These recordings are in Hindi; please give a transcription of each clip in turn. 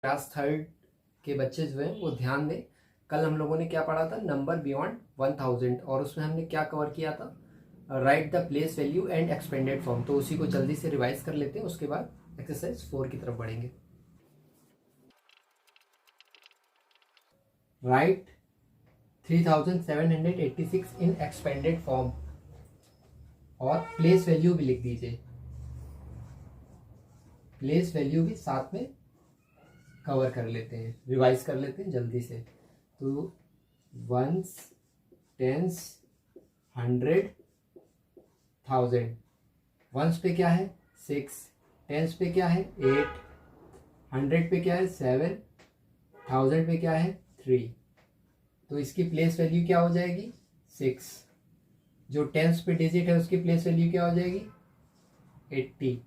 क्लास थर्ड के बच्चे जो हैं वो ध्यान दें। कल हम लोगों ने क्या पढ़ा था, नंबर बियॉन्ड 1000, और उसमें हमने क्या कवर किया था, right the place value and expanded form. तो उसी को जल्दी से रिवाइज कर लेते हैं, उसके बाद एक्सरसाइज 4 की तरफ बढ़ेंगे। राइट 3786 इन एक्सपेंडेड फॉर्म, और प्लेस वैल्यू भी लिख दीजिए। प्लेस वैल्यू भी साथ में कवर कर लेते हैं, रिवाइज कर लेते हैं जल्दी से। तो वंस, टेंस, 100, 1000। वंस पे क्या है 6, टेंस पे क्या है 8, 100 पे क्या है 7, 1000 पे क्या है 3। तो इसकी प्लेस वैल्यू क्या हो जाएगी 6। जो टेंस पे डिजिट है उसकी प्लेस वैल्यू क्या हो जाएगी 80।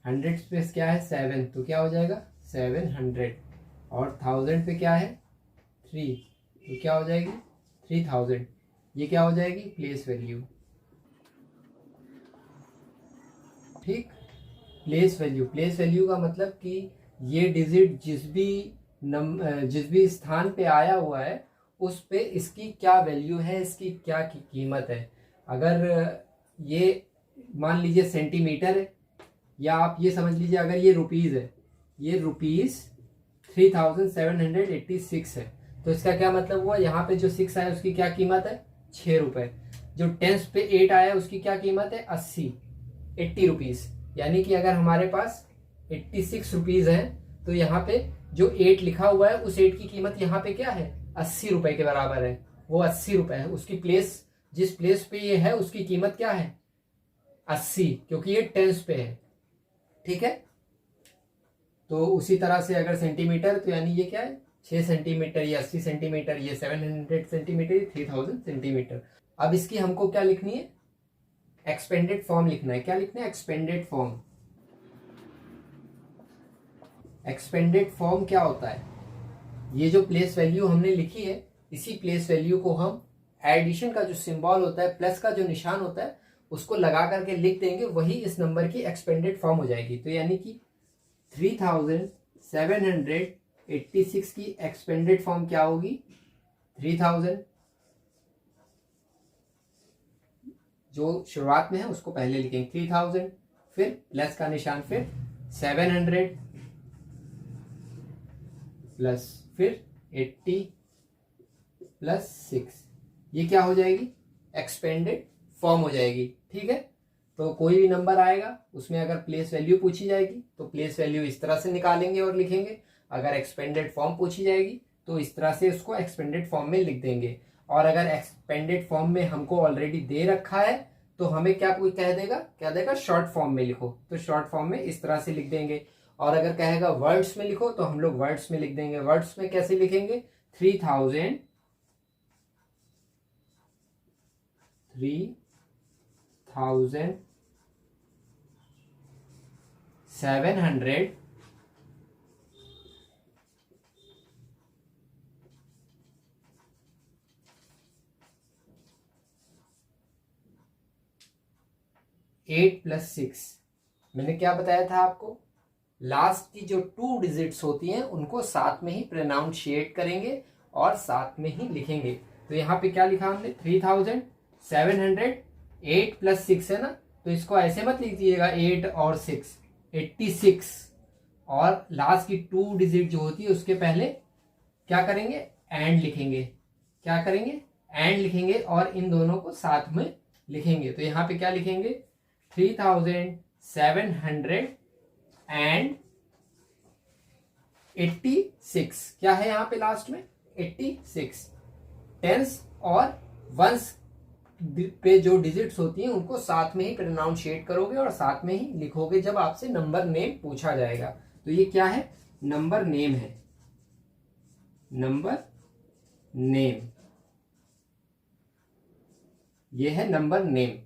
100 पे क्या है 7, तो क्या हो जाएगा 700। और 1000 पे क्या है 3, तो क्या हो जाएगी 3000। ये क्या हो जाएगी प्लेस वैल्यू। ठीक, प्लेस वैल्यू का मतलब कि ये डिजिट जिस भी स्थान पे आया हुआ है उस पे इसकी क्या वैल्यू है, इसकी क्या कीमत है। अगर ये मान लीजिए सेंटीमीटर है, या आप ये समझ लीजिए अगर ये रुपीज है, ये रुपीज 3786 है, तो इसका क्या मतलब हुआ, यहाँ पे जो 6 आया उसकी क्या कीमत है 6 रुपए। जो टेंस पे 8 आया उसकी क्या कीमत है 80 रुपीज। यानी कि अगर हमारे पास 86 रुपीज है, तो यहाँ पे जो 8 लिखा हुआ है उस 8 की कीमत यहाँ पे क्या है 80 रुपए के बराबर है। वो 80 रुपए है, उसकी प्लेस, जिस प्लेस पे ये है उसकी कीमत क्या है 80, क्योंकि ये टेंस पे है। ठीक है, तो उसी तरह से अगर सेंटीमीटर, तो यानी ये क्या है 6 सेंटीमीटर, ये 80 सेंटीमीटर, ये 700 सेंटीमीटर, ये 3000 सेंटीमीटर। अब इसकी हमको क्या लिखनी है, एक्सपेंडेड फॉर्म लिखना है। क्या लिखना है एक्सपेंडेड फॉर्म। एक्सपेंडेड फॉर्म क्या होता है, ये जो प्लेस वैल्यू हमने लिखी है, इसी प्लेस वैल्यू को हम एडिशन का जो सिंबल होता है, प्लस का जो निशान होता है, उसको लगा करके लिख देंगे, वही इस नंबर की एक्सपेंडेड फॉर्म हो जाएगी। तो यानी कि 3786 की एक्सपेंडेड फॉर्म क्या होगी 3000, जो शुरुआत में है उसको पहले लिखेंगे 3000, फिर प्लस का निशान, फिर 700 प्लस, फिर 80 प्लस 6। ये क्या हो जाएगी एक्सपेंडेड फॉर्म हो जाएगी। ठीक है, तो कोई भी नंबर आएगा उसमें अगर प्लेस वैल्यू पूछी जाएगी तो प्लेस वैल्यू इस तरह से निकालेंगे और लिखेंगे। अगर एक्सपेंडेड फॉर्म पूछी जाएगी तो इस तरह से उसको एक्सपेंडेड फॉर्म में लिख देंगे। और अगर एक्सपेंडेड फॉर्म में हमको ऑलरेडी दे रखा है तो हमें क्या कोई क्या देगा शॉर्ट फॉर्म में लिखो, तो शॉर्ट फॉर्म में इस तरह से लिख देंगे। और अगर कहेगा वर्ड्स में लिखो तो हम लोग वर्ड्स में लिख देंगे। वर्ड्स में कैसे लिखेंगे 3700 700 8 प्लस 6। मैंने क्या बताया था आपको, लास्ट की जो 2 डिजिट्स होती हैं उनको साथ में ही प्रोनाउंशिएट करेंगे और साथ में ही लिखेंगे। तो यहाँ पे क्या लिखा हमने 3700, 8 प्लस 6 है ना, तो इसको ऐसे मत लिखिएगा 8 और 6, 86। और लास्ट की 2 डिजिट जो होती है उसके पहले क्या करेंगे एंड लिखेंगे। क्या करेंगे एंड लिखेंगे और इन दोनों को साथ में लिखेंगे। तो यहाँ पे क्या लिखेंगे 3700 एंड 86। क्या है यहाँ पे लास्ट में 86। टेंस और वंस पे जो डिजिट्स होती हैं उनको साथ में ही प्रोनाउंशिएट करोगे और साथ में ही लिखोगे जब आपसे नंबर नेम पूछा जाएगा। तो ये क्या है नंबर नेम है, नंबर नेम, ये है नंबर नेम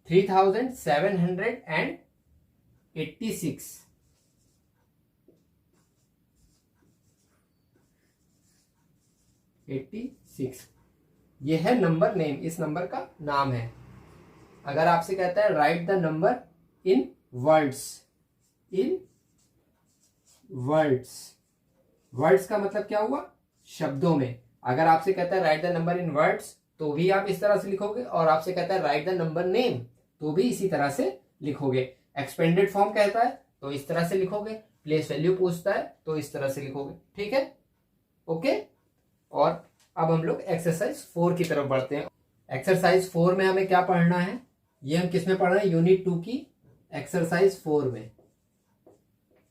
3786। ये है नंबर नेम, इस नंबर का नाम है। अगर आपसे कहता है right the number in words, in words. Words का मतलब क्या हुआ, शब्दों में। अगर आपसे कहता है right the number in words तो भी आप इस तरह से लिखोगे, और आपसे कहता है राइट द नंबर नेम तो भी इसी तरह से लिखोगे। एक्सपेंडेड फॉर्म कहता है तो इस तरह से लिखोगे, प्लेस वैल्यू पूछता है तो इस तरह से लिखोगे। ठीक है, ओके। और अब हम लोग एक्सरसाइज 4 की तरफ बढ़ते हैं। एक्सरसाइज 4 में हमें क्या पढ़ना है, ये हम किस में पढ़ रहे हैं, यूनिट 2 की एक्सरसाइज 4 में।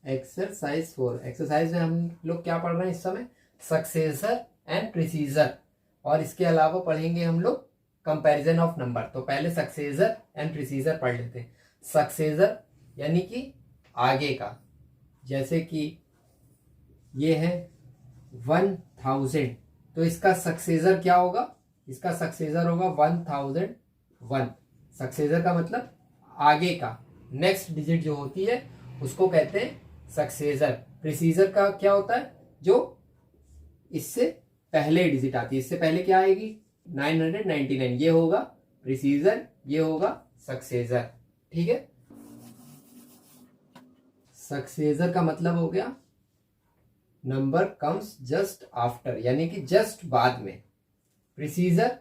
एक्सरसाइज 4 एक्सरसाइज में हम लोग क्या पढ़ रहे हैं इस समय, सक्सेसर एंड प्रिसीजर, और इसके अलावा पढ़ेंगे हम लोग कंपैरिजन ऑफ नंबर। तो पहले सक्सेसर एंड प्रिसीजर पढ़ लेते हैं। सक्सेसर यानी कि आगे का, जैसे कि ये है 1000, तो इसका सक्सेसर क्या होगा, इसका सक्सेसर होगा 1001। सक्सेसर का मतलब आगे का, नेक्स्ट डिजिट जो होती है उसको कहते हैं सक्सेसर। प्रिसीजर का क्या होता है, जो इससे पहले डिजिट आती है। इससे पहले क्या आएगी, 999, ये होगा प्रिसीजर, ये होगा सक्सेसर। ठीक है, सक्सेसर का मतलब हो गया नंबर कम्स जस्ट आफ्टर, यानी कि जस्ट बाद में। Predecessor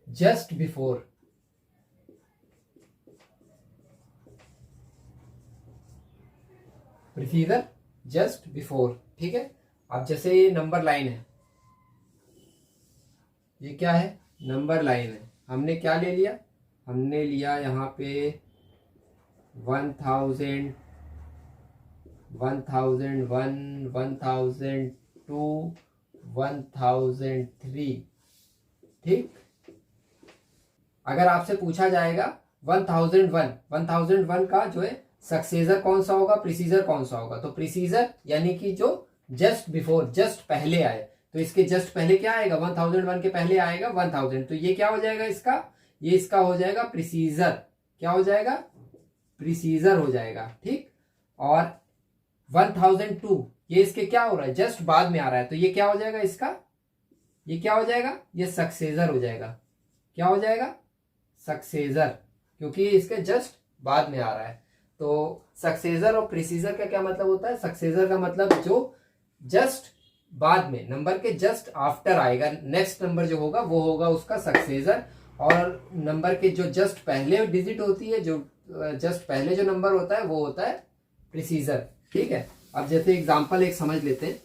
just before. Predecessor just before. ठीक है, अब जैसे ये नंबर लाइन है, ये क्या है, नंबर लाइन है। हमने क्या ले लिया, हमने लिया यहाँ पे 1000, 1001, 1002, 1003। ठीक, अगर आपसे पूछा जाएगा 1001 का जो है सक्सेसर कौन सा होगा, प्रिसीजर कौन सा होगा, तो प्रिसीजर यानी कि जो जस्ट बिफोर, जस्ट पहले आए, तो इसके जस्ट पहले क्या आएगा, 1001 के पहले आएगा 1000, तो ये क्या हो जाएगा इसका, ये इसका हो जाएगा प्रिसीजर। क्या हो जाएगा, प्रिसीजर हो जाएगा। ठीक, और 1002 ये इसके क्या हो रहा है, जस्ट बाद में आ रहा है, तो ये क्या हो जाएगा इसका, ये क्या हो जाएगा, ये सक्सेसर हो जाएगा। क्या हो जाएगा, सक्सेसर, क्योंकि ये इसके जस्ट बाद में आ रहा है। तो सक्सेसर और प्रिसीजर का क्या मतलब होता है, सक्सेसर का मतलब जो जस्ट बाद में, नंबर के जस्ट आफ्टर आएगा, नेक्स्ट नंबर जो होगा वो होगा उसका सक्सेसर, और नंबर के जो जस्ट पहले डिजिट होती है, जो जस्ट पहले जो नंबर होता है वो होता है प्रिसीजर। ठीक है, अब जैसे एग्जांपल एक समझ लेते हैं,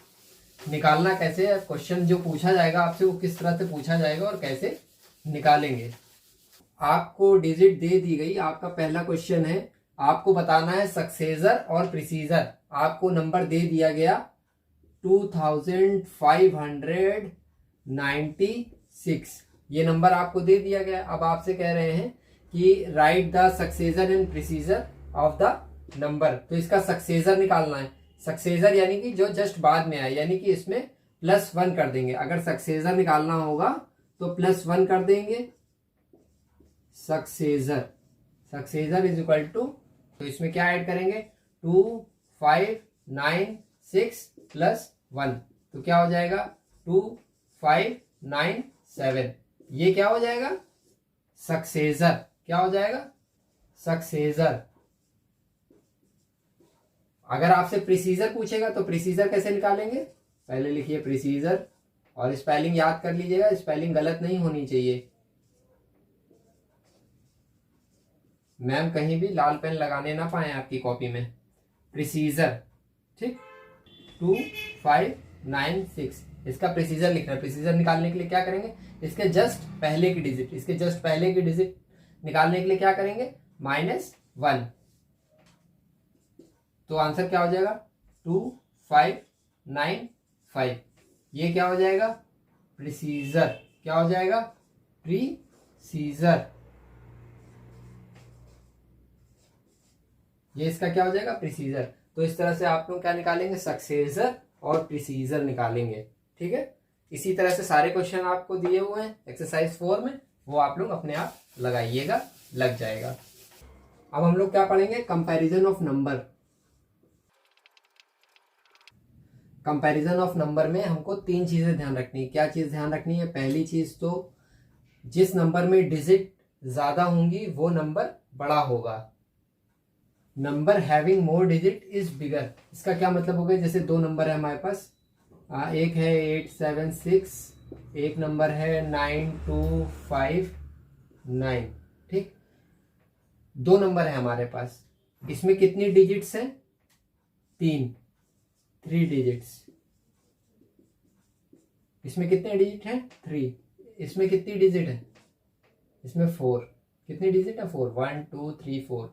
निकालना कैसे है, क्वेश्चन जो पूछा जाएगा आपसे वो किस तरह से पूछा जाएगा और कैसे निकालेंगे। आपको डिजिट दे दी गई, आपका पहला क्वेश्चन है, आपको बताना है सक्सेसर और प्रिसीजर। आपको नंबर दे दिया गया 2596, ये नंबर आपको दे दिया गया। अब आपसे कह रहे हैं कि write the successor and predecessor of the number, तो इसका सक्सेसर निकालना है। सक्सेसर यानी कि जो जस्ट बाद में आए, यानी कि इसमें +1 कर देंगे। अगर सक्सेसर निकालना होगा तो +1 कर देंगे, successor, successor is equal to, तो इसमें क्या ऐड करेंगे, 2596 +1, तो क्या हो जाएगा 2597। ये क्या हो जाएगा, सक्सेसर। क्या हो जाएगा, सक्सेसर। अगर आपसे प्रिसीजर पूछेगा तो प्रिसीजर कैसे निकालेंगे, पहले लिखिए प्रिसीजर, और स्पेलिंग याद कर लीजिएगा, स्पेलिंग गलत नहीं होनी चाहिए। मैम कहीं भी लाल पेन लगाने ना पाए आपकी कॉपी में। प्रिसीजर, ठीक, 2596, इसका प्रिसीजर लिखना है। प्रिसीजर निकालने के लिए क्या करेंगे, इसके जस्ट पहले की डिजिट, इसके जस्ट पहले की डिजिट निकालने के लिए क्या करेंगे, -1, तो आंसर क्या हो जाएगा 2595। ये क्या हो जाएगा, प्रिसीजर। क्या हो जाएगा, प्रीसीजर। ये इसका क्या हो जाएगा, प्रिसीजर। तो इस तरह से आप लोग क्या निकालेंगे, सक्सेसर और प्रिसीजर निकालेंगे। ठीक है, इसी तरह से सारे क्वेश्चन आपको दिए हुए हैं एक्सरसाइज 4 में, वो आप लोग अपने आप लगाइएगा, लग जाएगा। अब हम लोग क्या पढ़ेंगे, comparison of number. Comparison of number में हमको 3 चीजें ध्यान रखनी है। क्या चीज ध्यान रखनी है, पहली चीज तो जिस नंबर में डिजिट ज्यादा होंगी वो नंबर बड़ा होगा। Number having more digit is bigger, इसका क्या मतलब हो गया? जैसे दो नंबर है हमारे पास, एक है 876, एक नंबर है 9259, ठीक, दो नंबर है हमारे पास, इसमें कितनी डिजिट्स हैं? तीन, 3 डिजिट्स। इसमें कितने डिजिट हैं? 3। इसमें कितनी डिजिट है? इसमें 4। कितनी डिजिट है? 4। 1 2 3 4।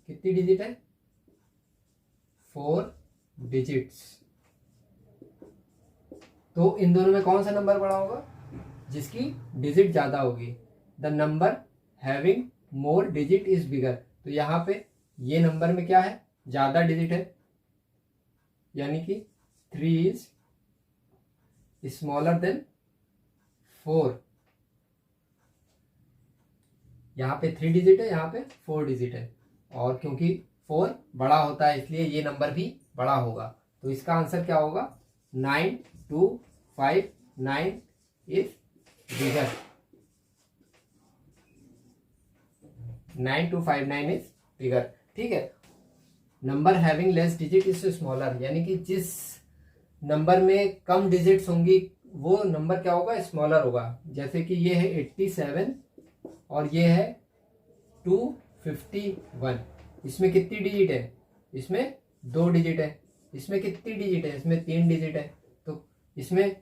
कितनी डिजिट है? 4 डिजिट्स। तो इन दोनों में कौन सा नंबर बड़ा होगा? जिसकी डिजिट ज्यादा होगी। The number having more digit is bigger. तो यहां पे ये नंबर में क्या है? ज्यादा डिजिट है, यानी कि 3 इज स्मॉलर देन 4। यहां पे 3 डिजिट है, यहां पे 4 डिजिट है, और क्योंकि 4 बड़ा होता है इसलिए ये नंबर भी बड़ा होगा। तो इसका आंसर क्या होगा? 9259 इज बिगर। 9259 इज बिगर, ठीक है। Number having less digit is smaller, यानी कि जिस नंबर में कम डिजिट्स होंगी वो नंबर क्या होगा? स्मॉलर होगा। जैसे कि ये है 87 और ये है 251। इसमें कितनी डिजिट है? इसमें 2 डिजिट है। इसमें कितनी डिजिट है? इसमें 3 डिजिट है। तो इसमें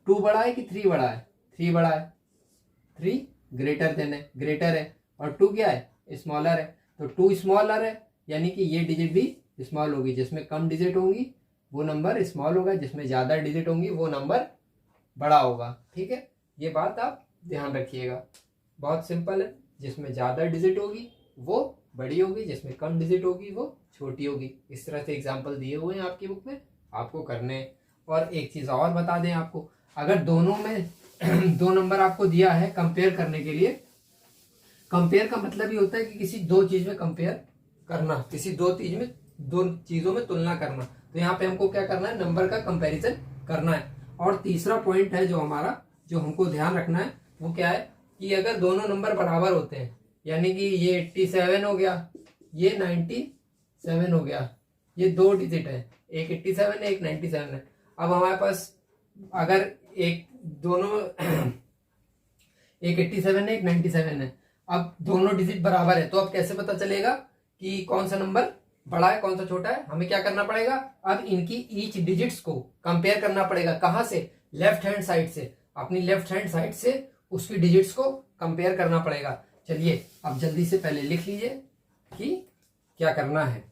2 बड़ा है कि 3 बड़ा है? 3 बड़ा है। 3 ग्रेटर देन है, ग्रेटर है, और 2 क्या है? स्मॉलर है। तो 2 स्मॉलर है, यानी कि ये डिजिट भी स्मॉल होगी। जिसमें कम डिजिट होंगी वो नंबर स्मॉल होगा, जिसमें ज्यादा डिजिट होंगी वो नंबर बड़ा होगा, ठीक है। ये बात आप ध्यान रखिएगा, बहुत सिंपल है। जिसमें ज्यादा डिजिट होगी वो बड़ी होगी, जिसमें कम डिजिट होगी वो छोटी होगी। इस तरह से एग्जाम्पल दिए हुए हैं आपकी बुक में, आपको करने। और एक चीज और बता दें आपको, अगर दोनों में दो नंबर आपको दिया है कंपेयर करने के लिए, कंपेयर का मतलब ये होता है कि किसी दो चीज में कंपेयर करना, किसी दो चीजों में तुलना करना। तो यहाँ पे हमको क्या करना है? नंबर का कंपैरिजन करना है। और तीसरा पॉइंट है जो हमारा, जो हमको ध्यान रखना है, वो क्या है कि अगर दोनों नंबर बराबर होते हैं, यानी कि ये 87 हो गया, ये 97 हो गया, ये 2 डिजिट है, एक 87 है, एक 97 है। अब हमारे पास अगर एक दोनों एक 87 है, एक 97 है, अब दोनों डिजिट बराबर है, तो अब कैसे पता चलेगा कि कौन सा नंबर बड़ा है कौन सा छोटा है? हमें क्या करना पड़ेगा? अब इनकी ईच डिजिट्स को कंपेयर करना पड़ेगा। कहां से? लेफ्ट हैंड साइड से। अपनी लेफ्ट हैंड साइड से उसकी डिजिट्स को कंपेयर करना पड़ेगा। चलिए अब जल्दी से पहले लिख लीजिए कि क्या करना है।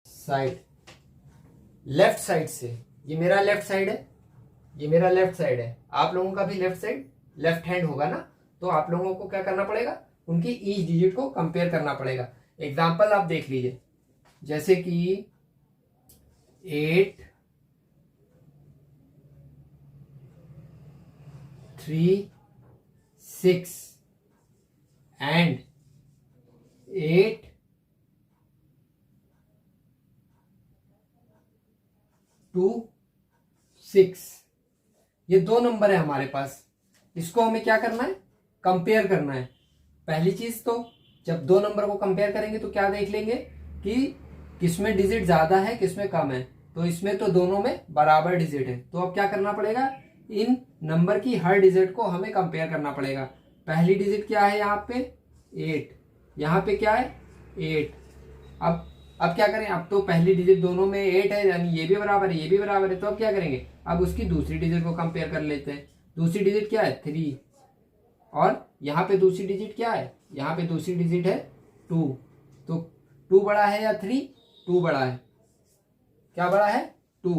साइड, लेफ्ट साइड से, ये मेरा लेफ्ट साइड है, ये मेरा लेफ्ट साइड है, आप लोगों का भी लेफ्ट साइड लेफ्ट हैंड होगा ना, तो आप लोगों को क्या करना पड़ेगा? उनकी ईच डिजिट को कंपेयर करना पड़ेगा। एग्जाम्पल आप देख लीजिए, जैसे कि 8 3 6 एंड 8 2 6, ये दो नंबर है हमारे पास। इसको हमें क्या करना है? कंपेयर करना है। पहली चीज तो जब दो नंबर को कंपेयर करेंगे तो क्या देख लेंगे कि किसमें डिजिट ज्यादा है किसमें कम है। तो इसमें तो दोनों में बराबर डिजिट है, तो अब क्या करना पड़ेगा? इन नंबर की हर डिजिट को हमें कंपेयर करना पड़ेगा। पहली डिजिट क्या है? यहाँ पे 8, यहाँ पे क्या है? 8। अब क्या करें? अब तो पहली डिजिट दोनों में 8 है, यानी ये भी बराबर है ये भी बराबर है, तो अब क्या करेंगे? अब उसकी दूसरी डिजिट को कंपेयर कर लेते हैं। दूसरी डिजिट क्या है? 3, और यहाँ पे दूसरी डिजिट क्या है? यहाँ पे दूसरी डिजिट है 2। तो 2 बड़ा है या 3? 2 बड़ा है। क्या बड़ा है? 2।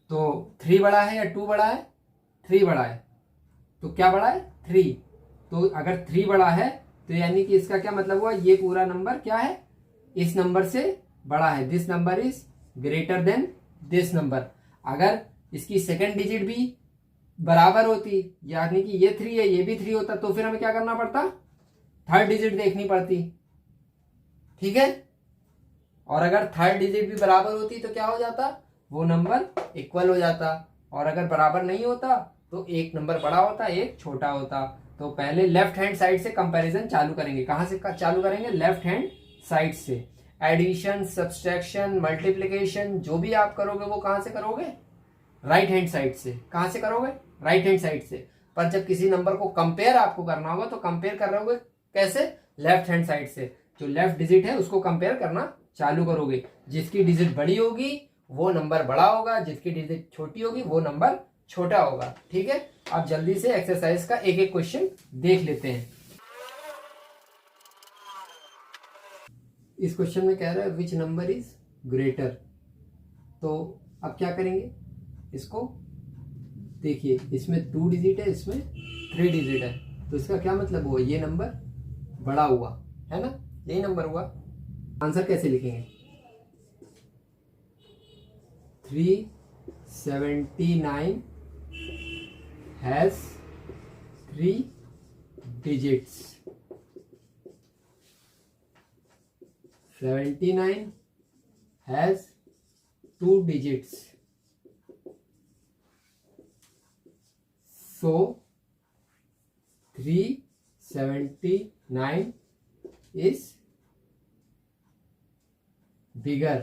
तो 3 बड़ा है या 2 बड़ा है? 3 बड़ा है। तो क्या बड़ा है? 3। तो अगर 3 बड़ा है तो यानी कि इसका क्या मतलब हुआ? ये पूरा नंबर क्या है? इस नंबर से बड़ा है। This number is greater than this number. अगर इसकी सेकंड डिजिट भी बराबर होती, यानी कि ये 3 है ये भी 3 होता, तो फिर हमें क्या करना पड़ता? थर्ड डिजिट देखनी पड़ती, ठीक है। और अगर थर्ड डिजिट भी बराबर होती तो क्या हो जाता? वो नंबर इक्वल हो जाता। और अगर बराबर नहीं होता तो एक नंबर बड़ा होता, एक छोटा होता। तो पहले लेफ्ट हैंड साइड से कंपैरिजन चालू करेंगे। कहां से चालू करेंगे? लेफ्ट हैंड साइड से। एडिशन, सब्सट्रैक्शन, मल्टीप्लिकेशन जो भी आप करोगे वो कहां से करोगे? राइट हैंड साइड से। कहां से करोगे? राइट हैंड साइड से। पर जब किसी नंबर को कंपेयर आपको करना होगा तो कंपेयर कर रहे होगे कैसे? लेफ्ट हैंड साइड से। जो लेफ्ट डिजिट है उसको कंपेयर करना चालू करोगे। जिसकी डिजिट बड़ी होगी वो नंबर बड़ा होगा, जिसकी डिजिट छोटी होगी वो नंबर छोटा होगा। ठीक है, आप जल्दी से एक्सरसाइज का एक एक क्वेश्चन देख लेते हैं। इस क्वेश्चन में कह रहा है विच नंबर इज ग्रेटर। तो अब क्या करेंगे? इसको देखिए, इसमें 2 डिजिट है, इसमें 3 डिजिट है। तो इसका क्या मतलब हुआ? ये नंबर बड़ा हुआ, है ना? यही नंबर हुआ। आंसर कैसे लिखेंगे? 379 has 3 digits. 79 has 2 digits. So 379 is bigger.